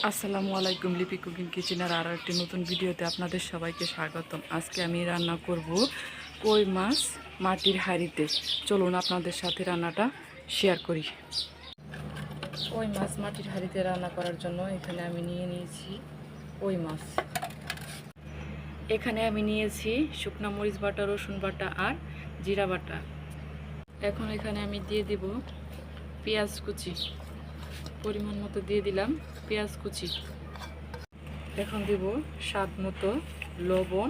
আসসালামু আলাইকুম, লিপি কুকিং কিচেনের আরও একটি নতুন ভিডিওতে আপনাদের সবাইকে স্বাগতম। আজকে আমি রান্না করব কই মাছ মাটির হাঁড়িতে। চলুন আপনাদের সাথে রান্নাটা শেয়ার করি। কই মাছ মাটির হাঁড়িতে রান্না করার জন্য এখানে আমি নিয়ে নিয়েছি কই মাছ। এখানে আমি নিয়েছি শুকনা মরিচ বাটা, রসুন বাটা আর জিরা বাটা। এখন এখানে আমি দিয়ে দিব পেঁয়াজ কুচি, পরিমাণ মতো দিয়ে দিলাম পেঁয়াজ কুচি। এখন দেব স্বাদ মতো লবণ,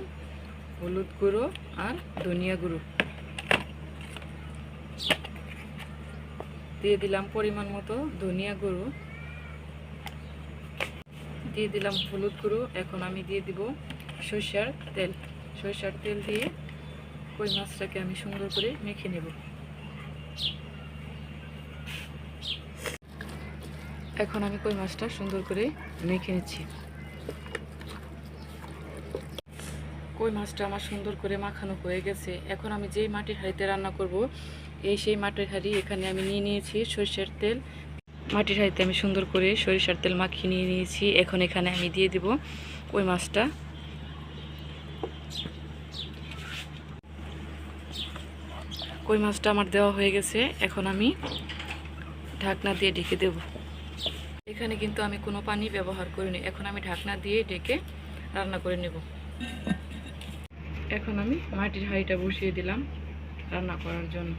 হলুদ গুঁড়ো আর ধনিয়া গুঁড়ো। দিয়ে দিলাম পরিমাণ মতো ধনিয়া গুঁড়ো, দিয়ে দিলাম হলুদ গুঁড়ো। এখন আমি দিয়ে দিব সরিষার তেল। সরিষার তেল দিয়ে কই মাছটাকে আমি সুন্দর করে মেখে নেব। এখন আমি কই মাছটা সুন্দর করে মেখে নিচ্ছি। কই মাছটা আমার সুন্দর করে মাখানো হয়ে গেছে। এখন আমি যেই মাটির হাঁড়িতে রান্না করব সেই মাটির হাঁড়ি এখানে আমি নিয়ে নিয়েছি সরিষার তেল। মাটির হাঁড়িতে আমি সুন্দর করে সরিষার তেল মাখিয়ে নিয়ে নিয়েছি। এখন এখানে আমি দিয়ে দেব কই মাছটা। কই মাছটা আমার দেওয়া হয়ে গেছে। এখন আমি ঢাকনা দিয়ে ঢেকে দেব। এখানে কিন্তু আমি কোনো পানি ব্যবহার করিনি। এখন আমি ঢাকনা দিয়ে ঢেকে রান্না করে নেব। এখন আমি মাটির হাঁড়িটা বসিয়ে দিলাম রান্না করার জন্য।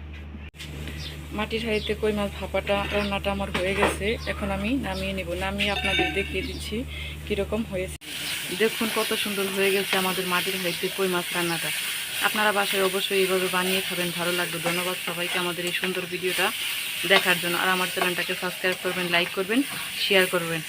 মাটির হাঁড়িতে কই মাছ ভাপাটা রান্নাটা আমার হয়ে গেছে। এখন আমি নামিয়ে নেব। নামিয়ে আপনাদের দেখিয়ে দিচ্ছি কীরকম হয়েছে। দেখুন কত সুন্দর হয়ে গেছে আমাদের মাটির হাঁড়িতে কই মাছ রান্নাটা। আপনারা বাসায় অবশ্যই এইভাবে বানিয়ে খাবেন, ভালো লাগবে। ধন্যবাদ সবাইকে আমাদের এই সুন্দর ভিডিওটা দেখার জন্য। আর আমার চ্যানেলটাকে সাবস্ক্রাইব করবেন, লাইক করবেন, শেয়ার করবেন।